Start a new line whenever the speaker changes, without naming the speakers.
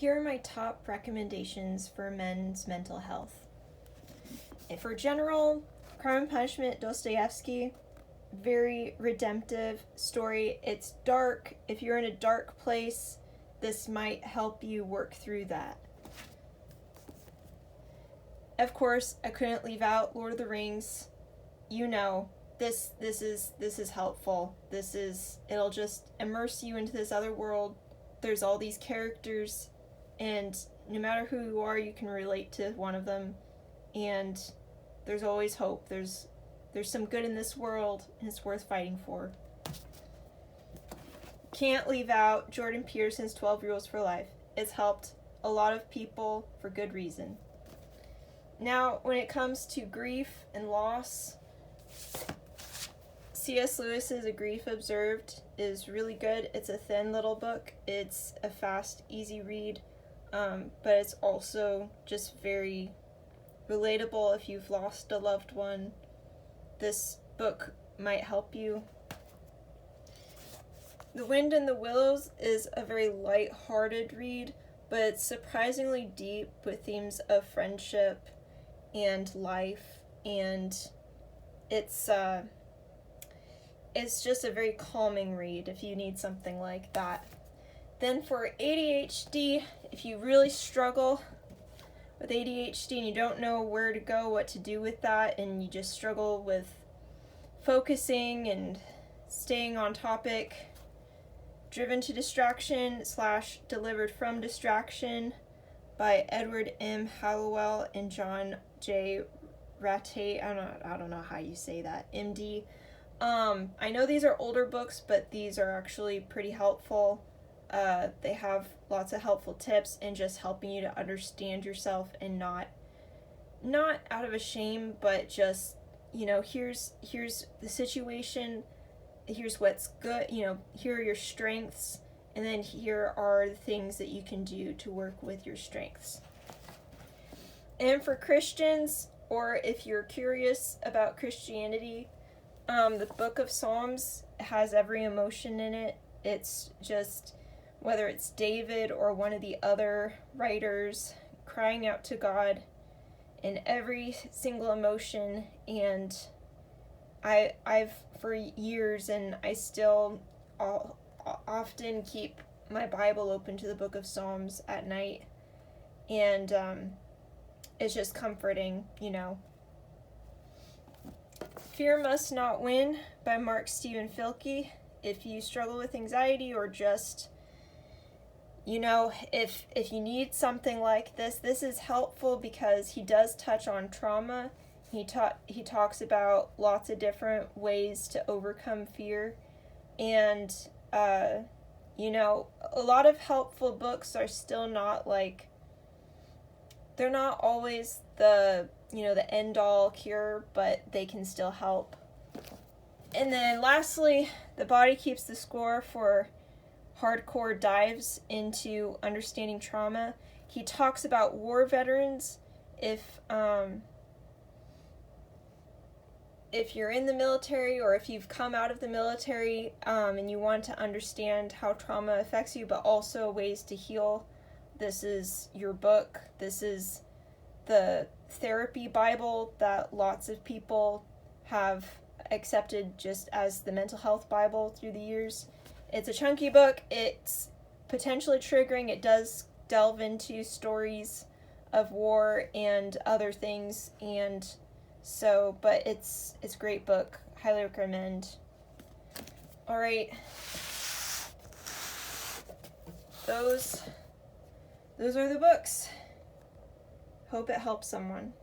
Here are my top recommendations for men's mental health. For general, Crime and Punishment, Dostoevsky, very redemptive story. It's dark. If you're in a dark place, this might help you work through that. Of course, I couldn't leave out Lord of the Rings. You know, this is helpful. It'll just immerse you into this other world. There's all these characters, and no matter who you are, you can relate to one of them, and there's always hope. There's some good in this world, and it's worth fighting for. Can't leave out Jordan Peterson's 12 Rules for Life. It's helped a lot of people for good reason. Now, when it comes to grief and loss, C.S. Lewis's A Grief Observed is really good. It's a thin little book. It's a fast, easy read, but it's also just very relatable if you've lost a loved one. This book might help you. The Wind in the Willows is a very light-hearted read, but it's surprisingly deep with themes of friendship and life, and it's just a very calming read if you need something like that. Then for ADHD, if you really struggle with ADHD and you don't know where to go, what to do with that, and you just struggle with focusing and staying on topic, Driven to Distraction / Delivered from Distraction by Edward M. Hallowell and John J. Ratey. I don't know how you say that. MD. I know these are older books, but these are actually pretty helpful. They have lots of helpful tips and just helping you to understand yourself, and not out of a shame, but just, here's the situation, here's what's good, here are your strengths, and then here are the things that you can do to work with your strengths. And for Christians, or if you're curious about Christianity, the Book of Psalms has every emotion in it. It's just, whether it's David or one of the other writers, crying out to God in every single emotion. And I've for years, and I still often keep my Bible open to the Book of Psalms at night, and it's just comforting, Fear Must Not Win by Mark Stephen Filke. If you struggle with anxiety, or just, if you need something like this is helpful, because he does touch on trauma. He talks about lots of different ways to overcome fear, and a lot of helpful books are still not they're not always the the end-all cure, but they can still help. And then lastly, The Body Keeps the Score for hardcore dives into understanding trauma. He talks about war veterans. If you're in the military, or if you've come out of the military, and you want to understand how trauma affects you, but also ways to heal, this is your book. This is the therapy Bible that lots of people have accepted just as the mental health Bible through the years. It's a chunky book. It's potentially triggering. It does delve into stories of war and other things, and so, but it's a great book. Highly recommend. All right. Those are the books. Hope it helps someone.